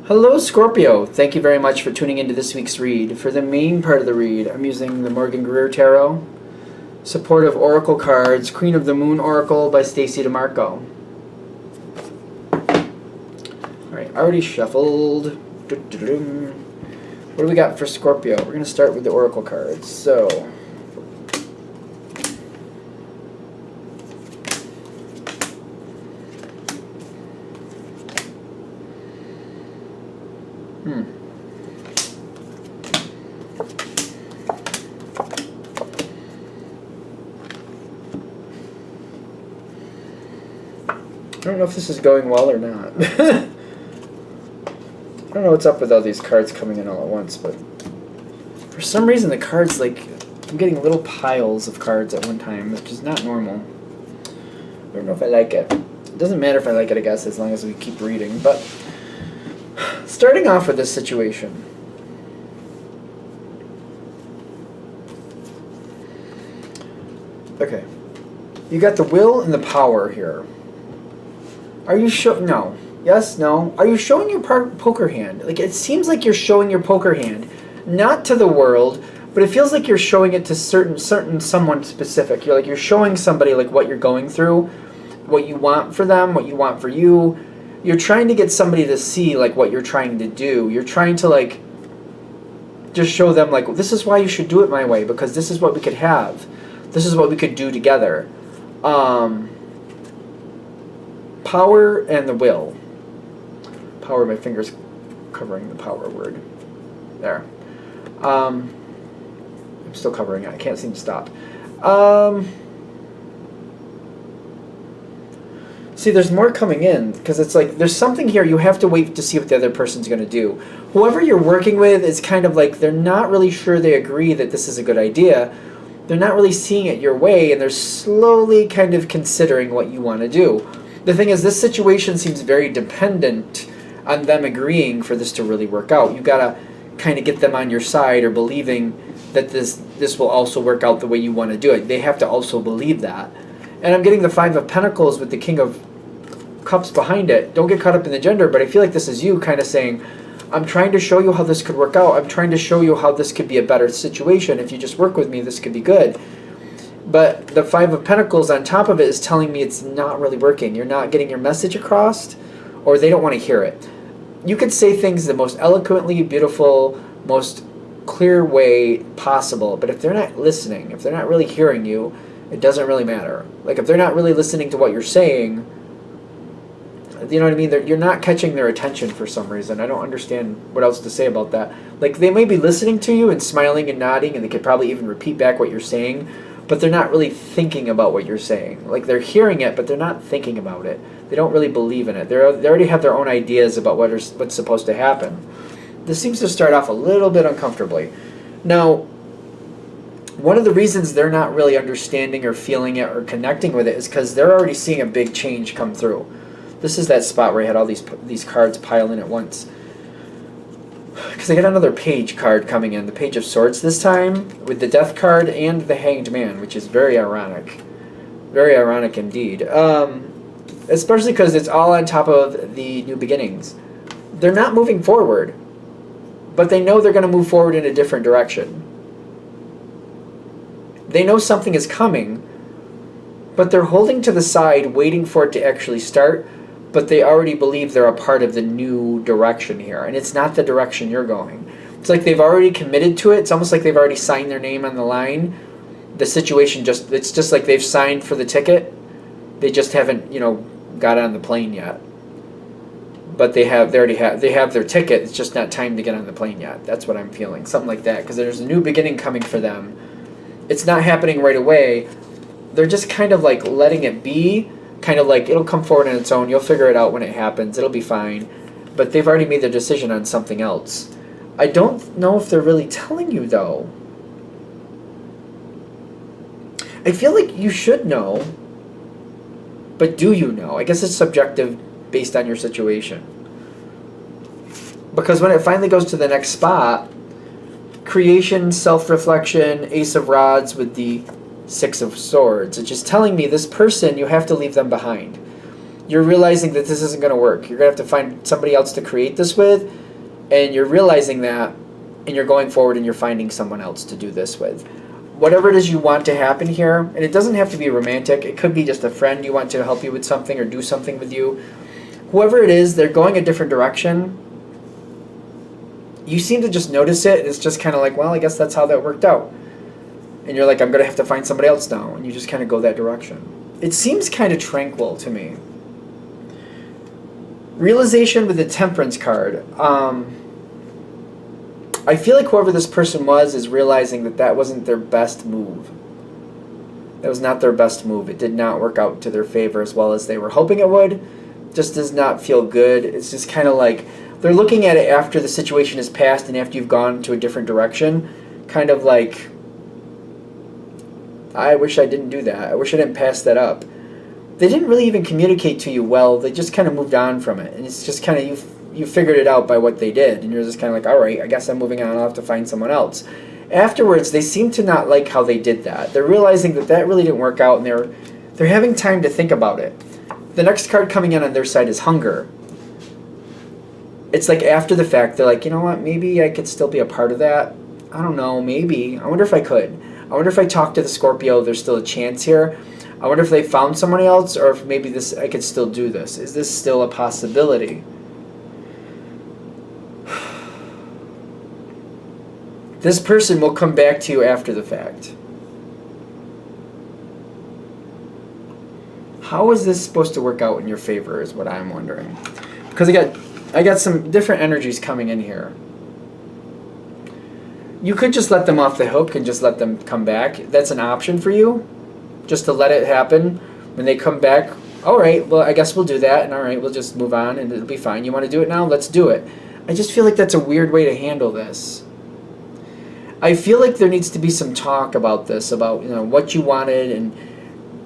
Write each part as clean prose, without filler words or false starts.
Hello, Scorpio. Thank you very much for tuning into this week's read. For the main part of the read, I'm using the Morgan Greer Tarot, supportive oracle cards, Queen of the Moon Oracle by Stacey DeMarco. Alright, already shuffled. What do we got for Scorpio? We're going to start with the oracle cards. So, I don't know if this is going well or not. I don't know what's up with all these cards coming in all at once, but for some reason the cards, like, I'm getting little piles of cards at one time, which is not normal. I don't know if I like it. It doesn't matter if I like it, I guess, as long as we keep reading. But starting off with this situation. Okay. You got the will and the power here. Are you no? Yes, no. Are you showing your poker hand? Like, it seems like you're showing your poker hand, not to the world, but it feels like you're showing it to certain someone specific. You're showing somebody like what you're going through, what you want for them, what you want for you. You're trying to get somebody to see like what you're trying to do. You're trying to like just show them like, this is why you should do it my way, because this is what we could have. This is what we could do together. Power and the will. Power, my fingers covering the power word. There. I'm still covering it. I can't seem to stop. See, there's more coming in, because it's like, there's something here, you have to wait to see what the other person's going to do. Whoever you're working with is kind of like, they're not really sure they agree that this is a good idea. They're not really seeing it your way, and they're slowly kind of considering what you want to do. The thing is, this situation seems very dependent on them agreeing for this to really work out. You gotta kind of get them on your side or believing that this will also work out the way you want to do it. They have to also believe that. And I'm getting the Five of Pentacles with the King of Cups behind it. Don't get caught up in the gender, but I feel like this is you kind of saying, I'm trying to show you how this could work out. I'm trying to show you how this could be a better situation. If you just work with me, this could be good. But the Five of Pentacles on top of it is telling me it's not really working. You're not getting your message across, or they don't want to hear it. You could say things the most eloquently, beautiful, most clear way possible, but if they're not listening, if they're not really hearing you, it doesn't really matter. Like, if they're not really listening to what you're saying, you know what I mean? You're not catching their attention for some reason. I don't understand what else to say about that. Like, they may be listening to you and smiling and nodding, and they could probably even repeat back what you're saying, but they're not really thinking about what you're saying. Like, they're hearing it, but they're not thinking about it. They don't really believe in it. They already have their own ideas about what's supposed to happen. This seems to start off a little bit uncomfortably. Now, one of the reasons they're not really understanding or feeling it or connecting with it is because they're already seeing a big change come through. This is that spot where I had all these cards pile in at once. Because I got another page card coming in, the Page of Swords this time, with the Death card and the Hanged Man, which is very ironic. Very ironic indeed. Especially because it's all on top of the New Beginnings. They're not moving forward, but they know they're going to move forward in a different direction. They know something is coming, but they're holding to the side, waiting for it to actually start, but they already believe they're a part of the new direction here, and it's not the direction you're going. It's like they've already committed to it. It's almost like they've already signed their name on the line. The situation it's just like they've signed for the ticket. They just haven't, got on the plane yet. But they have their ticket. It's just not time to get on the plane yet. That's what I'm feeling. Something like that, because there's a new beginning coming for them. It's not happening right away. They're just kind of like letting it be. Kind of like, it'll come forward on its own. You'll figure it out when it happens. It'll be fine. But they've already made their decision on something else. I don't know if they're really telling you, though. I feel like you should know. But do you know? I guess it's subjective based on your situation. Because when it finally goes to the next spot, creation, self-reflection, Ace of Rods with the Six of Swords, it's just telling me this person, you have to leave them behind. You're realizing that this isn't going to work. You're going to have to find somebody else to create this with, and you're realizing that, and you're going forward and you're finding someone else to do this with. Whatever it is you want to happen here, and it doesn't have to be romantic. It could be just a friend you want to help you with something or do something with you. Whoever it is, they're going a different direction. You seem to just notice it. It's just kind of like, well, I guess that's how that worked out. And you're like, I'm going to have to find somebody else now. And you just kind of go that direction. It seems kind of tranquil to me. Realization with the Temperance card. I feel like whoever this person was is realizing that that wasn't their best move. That was not their best move. It did not work out to their favor as well as they were hoping it would. Just does not feel good. It's just kind of like they're looking at it after the situation has passed and after you've gone to a different direction. Kind of like, I wish I didn't do that. I wish I didn't pass that up. They didn't really even communicate to you well. They just kind of moved on from it. And it's just kind of, you figured it out by what they did. And you're just kind of like, all right, I guess I'm moving on. I'll have to find someone else. Afterwards, they seem to not like how they did that. They're realizing that that really didn't work out, and they're having time to think about it. The next card coming in on their side is Hunger. It's like after the fact, they're like, you know what, maybe I could still be a part of that. I don't know, maybe. I wonder if I could. I wonder if I talk to the Scorpio, there's still a chance here. I wonder if they found somebody else, or if maybe I could still do this. Is this still a possibility? This person will come back to you after the fact. How is this supposed to work out in your favor is what I'm wondering. Because I got some different energies coming in here. You could just let them off the hook and just let them come back. That's an option for you. Just to let it happen. When they come back, all right, well, I guess we'll do that. And all right, we'll just move on and it'll be fine. You want to do it now? Let's do it. I just feel like that's a weird way to handle this. I feel like there needs to be some talk about this, about what you wanted, and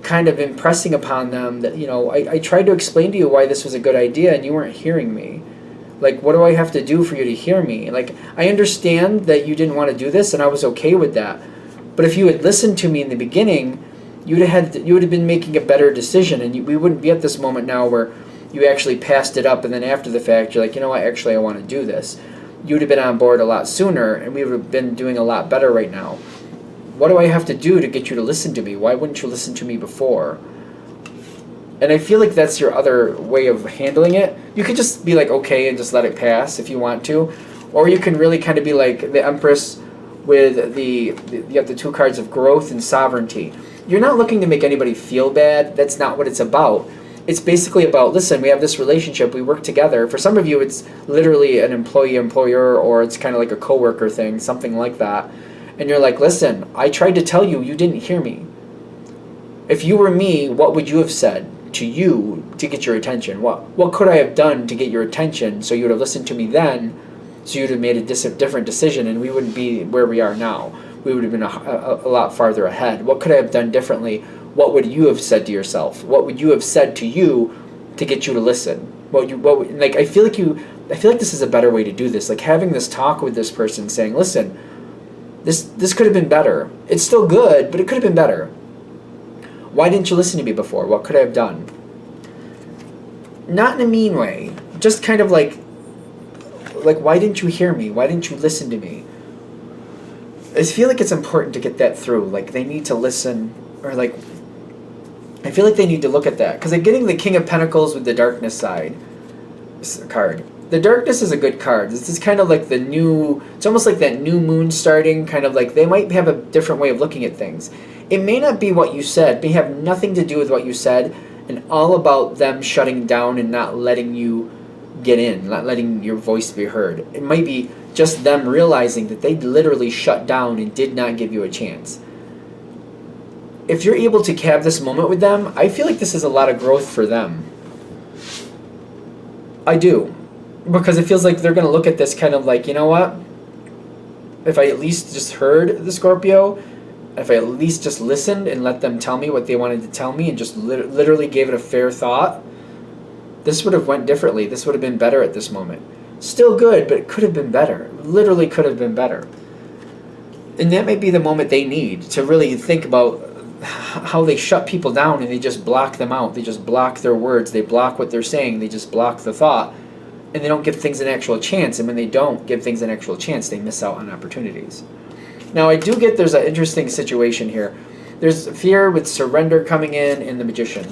kind of impressing upon them that I tried to explain to you why this was a good idea and you weren't hearing me. Like, what do I have to do for you to hear me? Like, I understand that you didn't want to do this, and I was okay with that. But if you had listened to me in the beginning, you would have been making a better decision, and we wouldn't be at this moment now where you actually passed it up, and then after the fact you're like, you know what, actually I want to do this. You would have been on board a lot sooner, and we would have been doing a lot better right now. What do I have to do to get you to listen to me? Why wouldn't you listen to me before? And I feel like that's your other way of handling it. You could just be like, okay, and just let it pass if you want to. Or you can really kind of be like the Empress with you have the two cards of growth and sovereignty. You're not looking to make anybody feel bad. That's not what it's about. It's basically about, listen, we have this relationship, we work together. For some of you, it's literally an employee-employer, or it's kind of like a coworker thing, something like that. And you're like, listen, I tried to tell you, you didn't hear me. If you were me, what would you have said to you to get your attention? What could I have done to get your attention so you would have listened to me then, so you would have made a different decision, and we wouldn't be where we are now. We would have been a lot farther ahead. What could I have done differently? What would you have said to yourself? What would you have said to you to get you to listen? I feel like this is a better way to do this. Like having this talk with this person, saying, listen, this could have been better. It's still good, but it could have been better. Why didn't you listen to me before? What could I have done? Not in a mean way. Just kind of like why didn't you hear me? Why didn't you listen to me? I feel like it's important to get that through. Like they need to listen, or like I feel like they need to look at that, because they're getting the King of Pentacles with the Darkness side card. The Darkness is a good card. This is kind of like it's almost like that new moon starting, kind of like they might have a different way of looking at things. It may not be what you said, may have nothing to do with what you said, and all about them shutting down and not letting you get in, not letting your voice be heard. It might be just them realizing that they literally shut down and did not give you a chance. If you're able to have this moment with them, I feel like this is a lot of growth for them. I do. Because it feels like they're going to look at this kind of like, you know what? If I at least just heard the Scorpio, if I at least just listened and let them tell me what they wanted to tell me and just literally gave it a fair thought, this would have went differently. This would have been better at this moment. Still good, but it could have been better. Literally could have been better. And that may be the moment they need to really think about how they shut people down and they just block them out. They just block their words. They block what they're saying. They just block the thought. And they don't give things an actual chance. And when they don't give things an actual chance, they miss out on opportunities. Now, I do get there's an interesting situation here. There's fear with surrender coming in the Magician.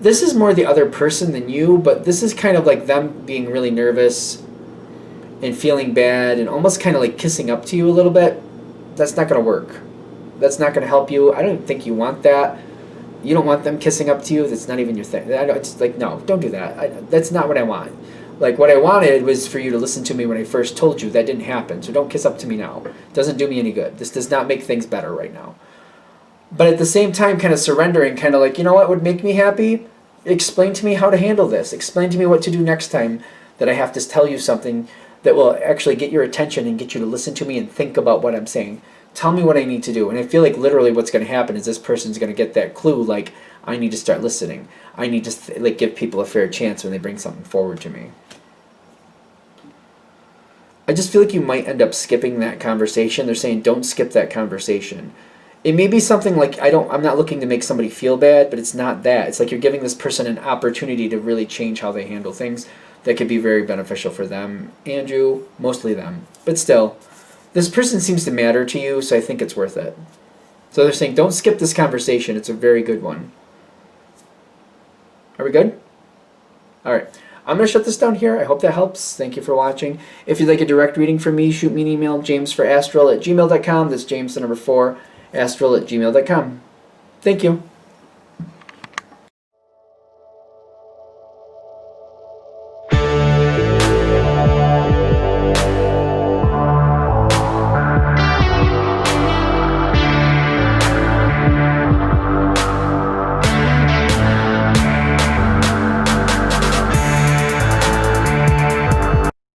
This is more the other person than you, but this is kind of like them being really nervous and feeling bad and almost kind of like kissing up to you a little bit. That's not going to work. That's not going to help you. I don't think you want that. You don't want them kissing up to you. That's not even your thing. It's like, no, don't do that. That's not what I want. Like, what I wanted was for you to listen to me when I first told you. That didn't happen, so don't kiss up to me now. It doesn't do me any good. This does not make things better right now. But at the same time, kind of surrendering, kind of like, you know what would make me happy? Explain to me how to handle this. Explain to me what to do next time that I have to tell you something that will actually get your attention and get you to listen to me and think about what I'm saying. Tell me what I need to do. And I feel like literally what's going to happen is this person's going to get that clue, like, I need to start listening. I need to like give people a fair chance when they bring something forward to me. I just feel like you might end up skipping that conversation. They're saying don't skip that conversation. It may be something like, I'm not looking to make somebody feel bad, but it's not that. It's like you're giving this person an opportunity to really change how they handle things that could be very beneficial for them and you, mostly them. But still, this person seems to matter to you, so I think it's worth it. So they're saying don't skip this conversation. It's a very good one. Are we good? All right. I'm going to shut this down here. I hope that helps. Thank you for watching. If you'd like a direct reading from me, shoot me an email, jamesforastral@gmail.com. That's James, the number 4, astral@gmail.com. Thank you.